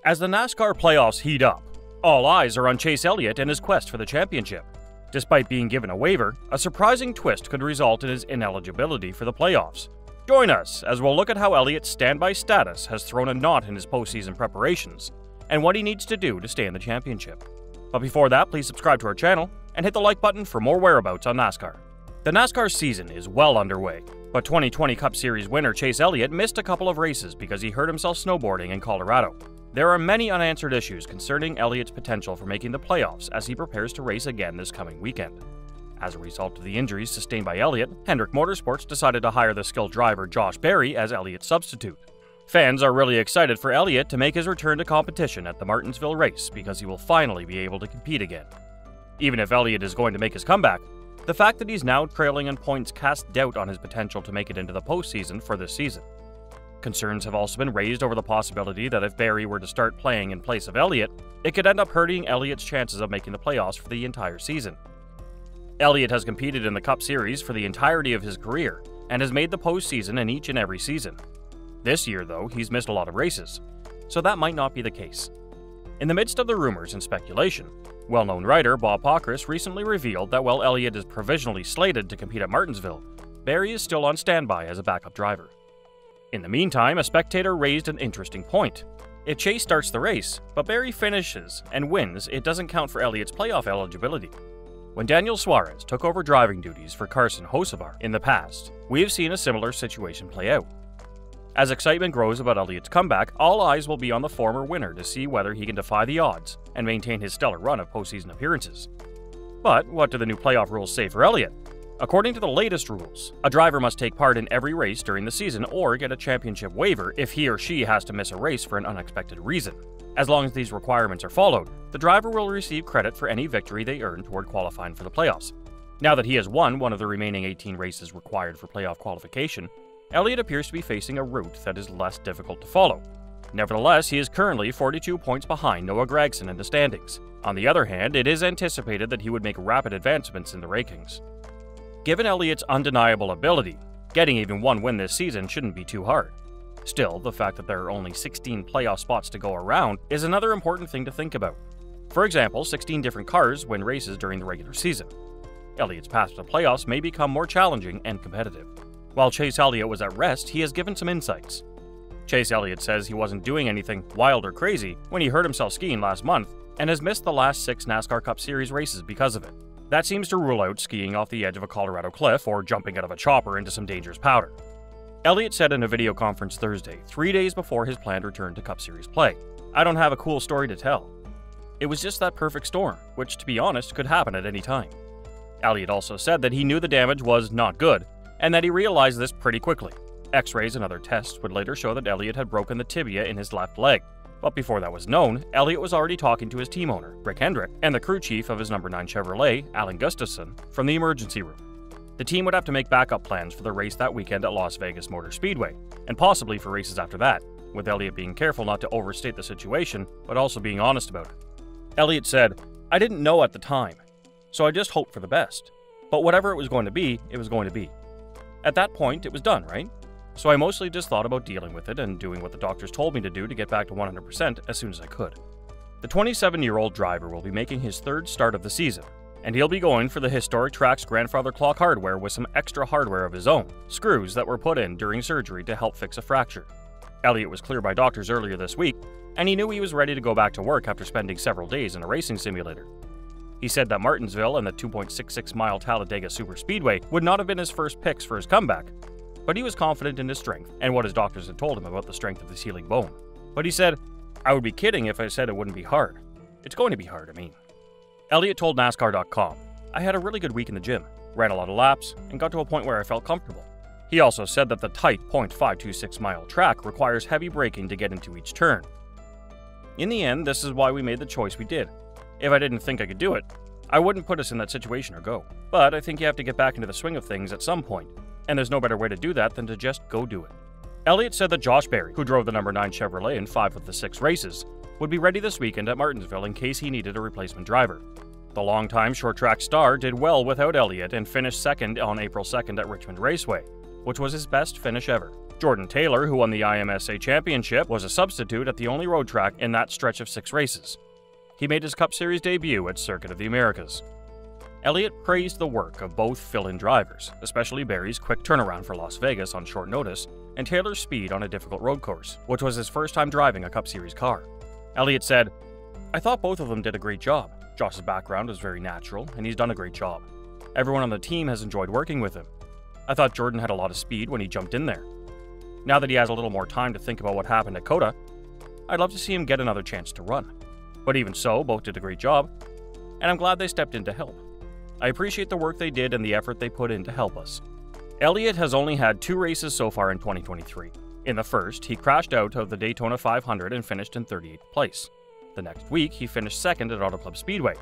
As the NASCAR playoffs heat up, all eyes are on Chase Elliott and his quest for the championship. Despite being given a waiver, a surprising twist could result in his ineligibility for the playoffs. Join us as we'll look at how Elliott's standby status has thrown a knot in his postseason preparations, and what he needs to do to stay in the championship. But before that, please subscribe to our channel and hit the like button for more whereabouts on NASCAR. The NASCAR season is well underway, but 2020 Cup Series winner Chase Elliott missed a couple of races because he hurt himself snowboarding in Colorado. There are many unanswered issues concerning Elliott's potential for making the playoffs as he prepares to race again this coming weekend. As a result of the injuries sustained by Elliott, Hendrick Motorsports decided to hire the skilled driver Josh Berry as Elliott's substitute. Fans are really excited for Elliott to make his return to competition at the Martinsville race because he will finally be able to compete again. Even if Elliott is going to make his comeback, the fact that he's now trailing in points casts doubt on his potential to make it into the postseason for this season. Concerns have also been raised over the possibility that if Berry were to start playing in place of Elliott, it could end up hurting Elliott's chances of making the playoffs for the entire season. Elliott has competed in the Cup Series for the entirety of his career and has made the postseason in each and every season. This year, though, he's missed a lot of races, so that might not be the case. In the midst of the rumors and speculation, well-known writer Bob Pockrass recently revealed that while Elliott is provisionally slated to compete at Martinsville, Berry is still on standby as a backup driver. In the meantime, a spectator raised an interesting point. If Chase starts the race, but Berry finishes and wins, it doesn't count for Elliott's playoff eligibility. When Daniel Suarez took over driving duties for Carson Hocevar in the past, we have seen a similar situation play out. As excitement grows about Elliott's comeback, all eyes will be on the former winner to see whether he can defy the odds and maintain his stellar run of postseason appearances. But what do the new playoff rules say for Elliott? According to the latest rules, a driver must take part in every race during the season or get a championship waiver if he or she has to miss a race for an unexpected reason. As long as these requirements are followed, the driver will receive credit for any victory they earn toward qualifying for the playoffs. Now that he has won one of the remaining 18 races required for playoff qualification, Elliott appears to be facing a route that is less difficult to follow. Nevertheless, he is currently 42 points behind Noah Gragson in the standings. On the other hand, it is anticipated that he would make rapid advancements in the rankings. Given Elliott's undeniable ability, getting even one win this season shouldn't be too hard. Still, the fact that there are only 16 playoff spots to go around is another important thing to think about. For example, 16 different cars win races during the regular season. Elliott's path to the playoffs may become more challenging and competitive. While Chase Elliott was at rest, he has given some insights. Chase Elliott says he wasn't doing anything wild or crazy when he hurt himself skiing last month and has missed the last 6 NASCAR Cup Series races because of it. That seems to rule out skiing off the edge of a Colorado cliff or jumping out of a chopper into some dangerous powder. Elliott said in a video conference Thursday, 3 days before his planned return to Cup Series play, "I don't have a cool story to tell. It was just that perfect storm, which, to be honest, could happen at any time." Elliott also said that he knew the damage was not good, and that he realized this pretty quickly. X-rays and other tests would later show that Elliott had broken the tibia in his left leg. But before that was known, Elliott was already talking to his team owner, Rick Hendrick, and the crew chief of his number 9 Chevrolet, Alan Gustafson, from the emergency room. The team would have to make backup plans for the race that weekend at Las Vegas Motor Speedway, and possibly for races after that, with Elliott being careful not to overstate the situation, but also being honest about it. Elliott said, "I didn't know at the time, so I just hoped for the best. But whatever it was going to be, it was going to be. At that point, it was done, right? So I mostly just thought about dealing with it and doing what the doctors told me to do to get back to 100% as soon as I could." The 27-year-old driver will be making his 3rd start of the season, and he'll be going for the historic track's grandfather clock hardware with some extra hardware of his own, screws that were put in during surgery to help fix a fracture. Elliott was cleared by doctors earlier this week, and he knew he was ready to go back to work after spending several days in a racing simulator. He said that Martinsville and the 2.66-mile Talladega Superspeedway would not have been his first picks for his comeback, but he was confident in his strength and what his doctors had told him about the strength of his healing bone. But he said, "I would be kidding if I said it wouldn't be hard. It's going to be hard, I mean." Elliott told NASCAR.com, "I had a really good week in the gym, ran a lot of laps, and got to a point where I felt comfortable." He also said that the tight .526-mile track requires heavy braking to get into each turn. "In the end, this is why we made the choice we did. If I didn't think I could do it, I wouldn't put us in that situation or go. But I think you have to get back into the swing of things at some point, and there's no better way to do that than to just go do it." Elliott said that Josh Berry, who drove the number 9 Chevrolet in 5 of the 6 races, would be ready this weekend at Martinsville in case he needed a replacement driver. The longtime short track star did well without Elliott and finished second on April 2nd at Richmond Raceway, which was his best finish ever. Jordan Taylor, who won the IMSA championship, was a substitute at the only road track in that stretch of 6 races. He made his Cup Series debut at Circuit of the Americas. Elliott praised the work of both fill-in drivers, especially Barry's quick turnaround for Las Vegas on short notice, and Taylor's speed on a difficult road course, which was his first time driving a Cup Series car. Elliott said, "I thought both of them did a great job. Josh's background is very natural, and he's done a great job. Everyone on the team has enjoyed working with him. I thought Jordan had a lot of speed when he jumped in there. Now that he has a little more time to think about what happened at COTA, I'd love to see him get another chance to run. But even so, both did a great job, and I'm glad they stepped in to help. I appreciate the work they did and the effort they put in to help us." Elliott has only had 2 races so far in 2023. In the first, he crashed out of the Daytona 500 and finished in 38th place. The next week, he finished second at Auto Club Speedway,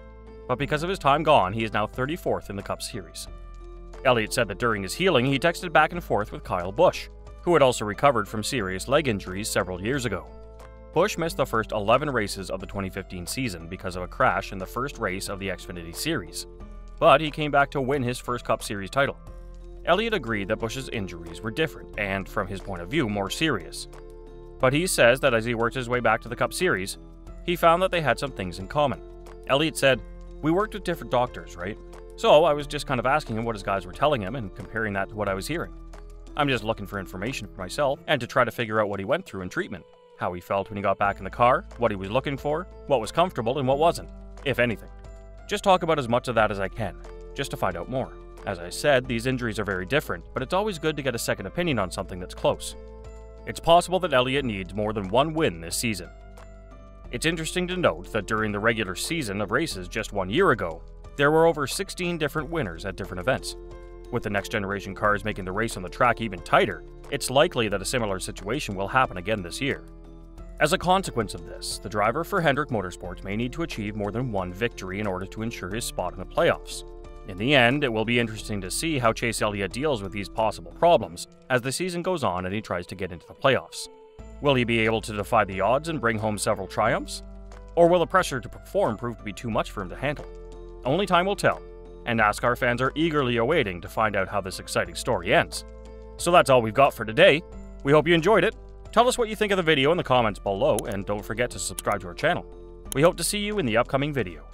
but because of his time gone, he is now 34th in the Cup Series. Elliott said that during his healing, he texted back and forth with Kyle Busch, who had also recovered from serious leg injuries several years ago. Busch missed the first 11 races of the 2015 season because of a crash in the first race of the Xfinity Series, but he came back to win his first Cup Series title. Elliott agreed that Busch's injuries were different and, from his point of view, more serious. But he says that as he worked his way back to the Cup Series, he found that they had some things in common. Elliott said, "We worked with different doctors, right? So I was just kind of asking him what his guys were telling him and comparing that to what I was hearing. I'm just looking for information for myself and to try to figure out what he went through in treatment, how he felt when he got back in the car, what he was looking for, what was comfortable and what wasn't, if anything. Just talk about as much of that as I can, just to find out more. As I said, these injuries are very different, but it's always good to get a second opinion on something that's close. It's possible that Elliott needs more than one win this season." It's interesting to note that during the regular season of races just 1 year ago, there were over 16 different winners at different events. With the next generation cars making the race on the track even tighter, it's likely that a similar situation will happen again this year. As a consequence of this, the driver for Hendrick Motorsports may need to achieve more than one victory in order to ensure his spot in the playoffs. In the end, it will be interesting to see how Chase Elliott deals with these possible problems as the season goes on and he tries to get into the playoffs. Will he be able to defy the odds and bring home several triumphs? Or will the pressure to perform prove to be too much for him to handle? Only time will tell, and NASCAR fans are eagerly awaiting to find out how this exciting story ends. So that's all we've got for today. We hope you enjoyed it. Tell us what you think of the video in the comments below, and don't forget to subscribe to our channel. We hope to see you in the upcoming video.